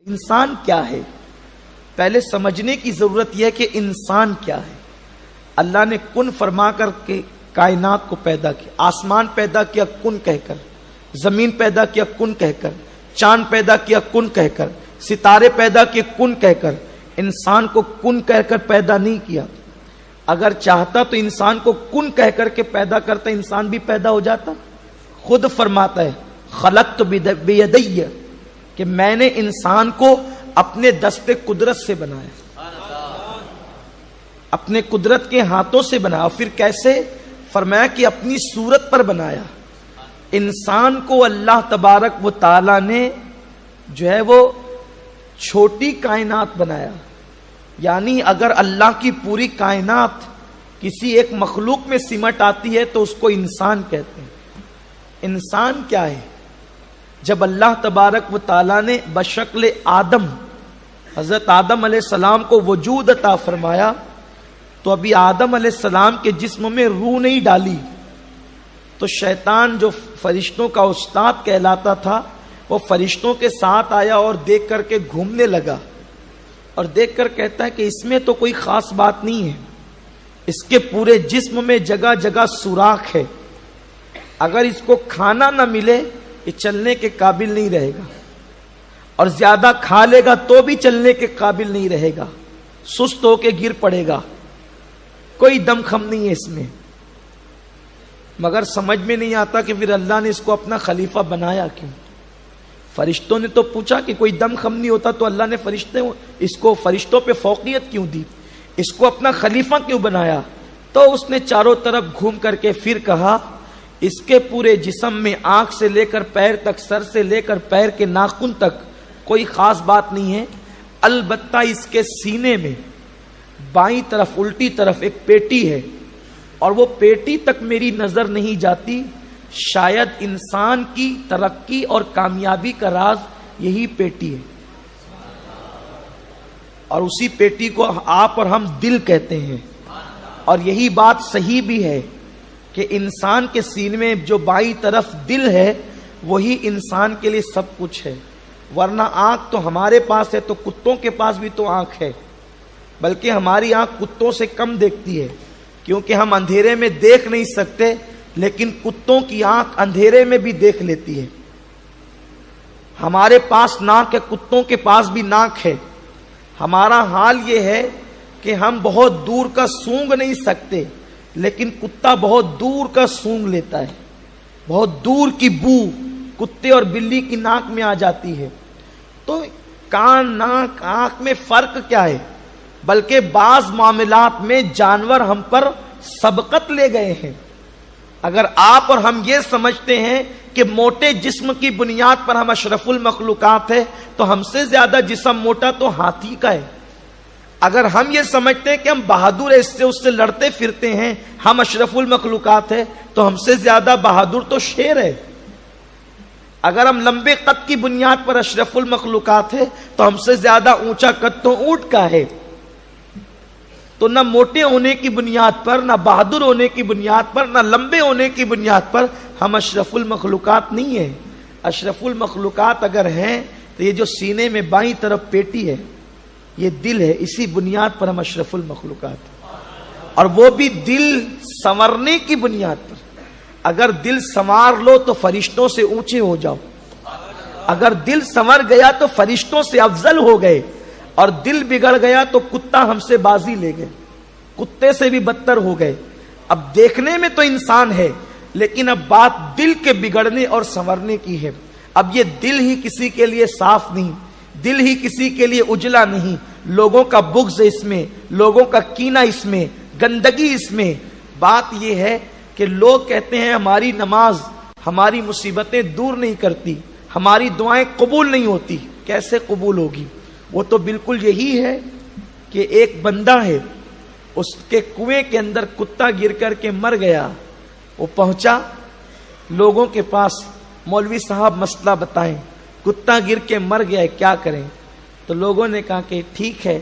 انسان کیا ہے؟ پہلے سمجھنے کی ضرورت یہ ہے کہ انسان کیا ہے۔ اللہ نے کن فرما کر کے کائنات کو پیدا کیا، آسمان پیدا کیا کن کہہ کر، زمین پیدا کیا کن کہہ کر، چاند پیدا کیا کن کہہ کر، ستارے پیدا کیے کن کہہ کر۔ انسان کو کن کہہ کر پیدا نہیں کیا۔ اگر چاہتا تو انسان کو کن کہہ کر کے پیدا کرتا، انسان بھی پیدا ہو جاتا۔ خود فرماتا ہے خلقت بیدی، کہ میں نے انسان کو اپنے دست قدرت سے بنایا، اپنے قدرت کے ہاتھوں سے بنایا۔ پھر کیسے؟ فرمایا کہ اپنی صورت پر بنایا۔ انسان کو اللہ تبارک و تعالی نے جو ہے وہ چھوٹی کائنات بنایا، یعنی اگر اللہ کی پوری کائنات کسی ایک مخلوق میں سمٹ آتی ہے تو اس کو انسان کہتے ہیں۔ انسان کیا ہے؟ جب اللہ تبارک و تعالی نے بشکل آدم، حضرت آدم علیہ السلام کو وجود عطا فرمایا تو ابھی آدم علیہ السلام کے جسم میں روح نہیں ڈالی، تو شیطان جو فرشتوں کا استاد کہلاتا تھا وہ فرشتوں کے ساتھ آیا اور دیکھ کر کے گھومنے لگا، اور دیکھ کر کہتا ہے کہ اس میں تو کوئی خاص بات نہیں ہے، اس کے پورے جسم میں جگہ جگہ سوراخ ہے، اگر اس کو کھانا نہ ملے یہ چلنے کے قابل نہیں رہے گا، اور زیادہ کھا لے گا تو بھی چلنے کے قابل نہیں رہے گا، سست ہو کے گر پڑے گا، کوئی دم خم نہیں ہے اس میں۔ مگر سمجھ میں نہیں آتا کہ پھر اللہ نے اس کو اپنا خلیفہ بنایا کیوں؟ فرشتوں نے تو پوچھا کہ کوئی دم خم نہیں ہوتا تو اللہ نے اس کو فرشتوں پہ فوقیت کیوں دی، اس کو اپنا خلیفہ کیوں بنایا؟ تو اس نے چاروں طرف گھوم کر کے پھر کہا اس کے پورے جسم میں آنکھ سے لے کر پیر تک، سر سے لے کر پیر کے ناخن تک کوئی خاص بات نہیں ہے، البتہ اس کے سینے میں بائیں طرف الٹی طرف ایک پیٹی ہے، اور وہ پیٹی تک میری نظر نہیں جاتی۔ شاید انسان کی ترقی اور کامیابی کا راز یہی پیٹی ہے، اور اسی پیٹی کو آپ اور ہم دل کہتے ہیں، اور یہی بات صحیح بھی ہے کہ انسان کے سینے میں جو بائیں طرف دل ہے وہی انسان کے لیے سب کچھ ہے، ورنہ آنکھ تو ہمارے پاس ہے تو کتوں کے پاس بھی تو آنکھ ہے، بلکہ ہماری آنکھ کتوں سے کم دیکھتی ہے، کیونکہ ہم اندھیرے میں دیکھ نہیں سکتے، لیکن کتوں کی آنکھ اندھیرے میں بھی دیکھ لیتی ہے۔ ہمارے پاس ناک ہے، کتوں کے پاس بھی ناک ہے۔ ہمارا حال یہ ہے کہ ہم بہت دور کا سونگ نہیں سکتے، لیکن کتا بہت دور کا سونگ لیتا ہے، بہت دور کی بو کتے اور بلی کی ناک میں آ جاتی ہے۔ تو کان، ناک، آنکھ میں فرق کیا ہے؟ بلکہ بعض معاملات میں جانور ہم پر سبقت لے گئے ہیں۔ اگر آپ اور ہم یہ سمجھتے ہیں کہ موٹے جسم کی بنیاد پر ہم اشرف المخلوقات ہیں تو ہم سے زیادہ جسم موٹا تو ہاتھی کا ہے۔ اگر ہم یہ سمجھتے ہیں کہ ہم بہادر ہیں، اس سے لڑتے پھرتے ہیں، ہم اشرف المخلوقات ہیں، تو ہم سے زیادہ بہادر تو شیر ہے۔ اگر ہم لمبے قد کی بنیاد پر اشرف المخلوقات ہیں تو ہم سے زیادہ اونچا قد تو اونٹ کا ہے۔ تو نہ موٹے ہونے کی بنیاد پر، نہ بہادر ہونے کی بنیاد پر، نہ لمبے ہونے کی بنیاد پر ہم اشرف المخلوقات نہیں ہیں۔ اشرف المخلوقات اگر ہیں تو یہ جو سینے میں بائیں طرف پیٹی ہے یہ دل ہے، اسی بنیاد پر ہم اشرف المخلوقات ہیں، اور وہ بھی دل سنورنے کی بنیاد پر۔ اگر دل سنوار لو تو فرشتوں سے اونچے ہو جاؤ، اگر دل سنور گیا تو فرشتوں سے افضل ہو گئے، اور دل بگڑ گیا تو کتا ہم سے بازی لے گئے، کتے سے بھی بدتر ہو گئے۔ اب دیکھنے میں تو انسان ہے، لیکن اب بات دل کے بگڑنے اور سنورنے کی ہے۔ اب یہ دل ہی کسی کے لیے صاف نہیں، دل ہی کسی کے لیے اجلا نہیں، لوگوں کا بغض اس میں، لوگوں کا کینہ اس میں، گندگی اس میں۔ بات یہ ہے کہ لوگ کہتے ہیں ہماری نماز ہماری مصیبتیں دور نہیں کرتی، ہماری دعائیں قبول نہیں ہوتی۔ کیسے قبول ہوگی؟ وہ تو بالکل یہی ہے کہ ایک بندہ ہے، اس کے کنویں کے اندر کتا گر کر کے مر گیا، وہ پہنچا لوگوں کے پاس، مولوی صاحب مسئلہ بتائیں، کتا گر کے مر گیا ہے، کیا کریں؟ تو لوگوں نے کہا کہ ٹھیک ہے،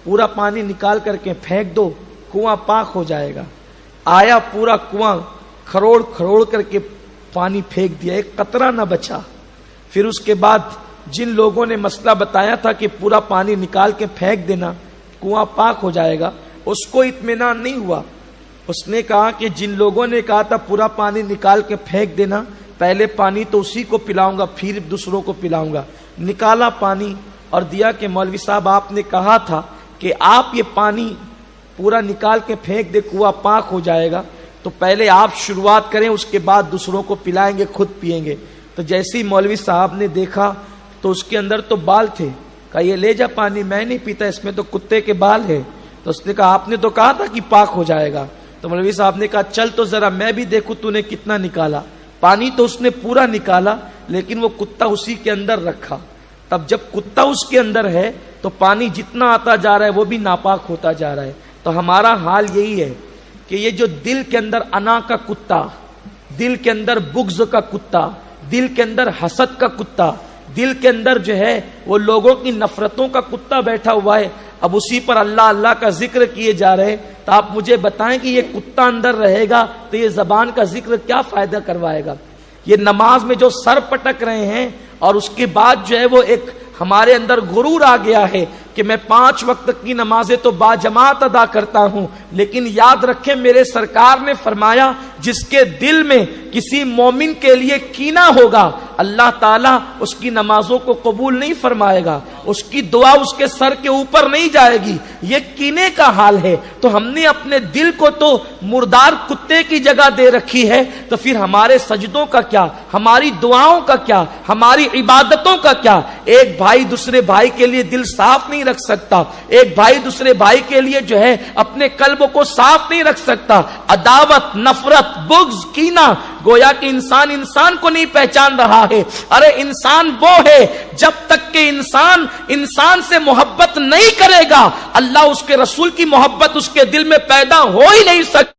پورا پانی نکال کر کے پھینک دو، کنواں پاک ہو جائے گا۔ آیا پورا کنواں کھروڑ کھروڑ کر کے پانی پھینک دیا، ایک قطرہ نہ بچا۔ پھر اس کے بعد جن لوگوں نے مسئلہ بتایا تھا کہ پورا پانی نکال کے پھینک دینا کنواں پاک ہو جائے گا، اس کو اطمینان نہیں ہوا. اس نے کہا کہ جن لوگوں نے کہا تھا پورا پانی نکال کے پھینک دینا، پہلے پانی تو اسی کو پلاؤں گا پھر دوسروں کو پلاؤں گا. نکالا پانی اور دیا کہ مولوی صاحب آپ نے کہا تھا کہ آپ یہ پانی پورا نکال کے پھینک دے کنواں پاک ہو جائے گا، تو پہلے آپ شروعات کریں، اس کے بعد دوسروں کو پلائیں گے، خود پئیں گے. تو جیسے ہی مولوی صاحب نے دیکھا تو اس کے اندر تو بال تھے. کہا یہ لے جا پانی، میں نہیں پیتا، اس میں تو کتے کے بال ہے. تو اس نے کہا آپ نے تو کہا تھا کہ پاک ہو جائے گا. تو مولوی صاحب نے کہا چل تو ذرا میں بھی دیکھوں تو نے کتنا نکالا. پانی تو اس نے پورا نکالا لیکن وہ کتا اسی کے اندر رکھا. تب جب کتا اس کے اندر ہے تو پانی جتنا آتا جا رہا ہے وہ بھی ناپاک ہوتا جا رہا ہے. تو ہمارا حال یہی ہے کہ یہ جو دل کے اندر انا کا کتا، دل کے اندر بغض کا کتا، دل کے اندر حسد کا کتا، دل کے اندر جو ہے وہ لوگوں کی نفرتوں کا کتا بیٹھا ہوا ہے، اب اسی پر اللہ اللہ کا ذکر کیے جا رہے. تو آپ مجھے بتائیں کہ یہ کتا اندر رہے گا تو یہ زبان کا ذکر کیا فائدہ کروائے گا؟ یہ نماز میں جو سر پٹک رہے ہیں اور اس کے بعد جو ہے وہ ایک ہمارے اندر غرور آ گیا ہے کہ میں 5 وقت کی نمازیں تو باجماعت ادا کرتا ہوں، لیکن یاد رکھیں میرے سرکار نے فرمایا جس کے دل میں کسی مومن کے لیے کینہ ہوگا اللہ تعالیٰ اس کی نمازوں کو قبول نہیں فرمائے گا، اس کی دعا اس کے سر کے اوپر نہیں جائے گی. یہ کینے کا حال ہے. تو ہم نے اپنے دل کو تو مردار کتے کی جگہ دے رکھی ہے، تو پھر ہمارے سجدوں کا کیا، ہماری دعاؤں کا کیا، ہماری عبادتوں کا کیا؟ ایک بھائی دوسرے بھائی کے لیے دل صاف نہیں رکھ سکتا، ایک بھائی دوسرے بھائی کے لیے جو ہے اپنے قلب کو صاف نہیں رکھ سکتا. عداوت، نفرت، بغض، کینہ، گویا کہ انسان کو نہیں پہچان رہا ہے. ارے انسان وہ ہے جب تک کہ انسان سے محبت نہیں کرے گا اللہ اس کے رسول کی محبت اس کے دل میں پیدا ہو ہی نہیں سکتی.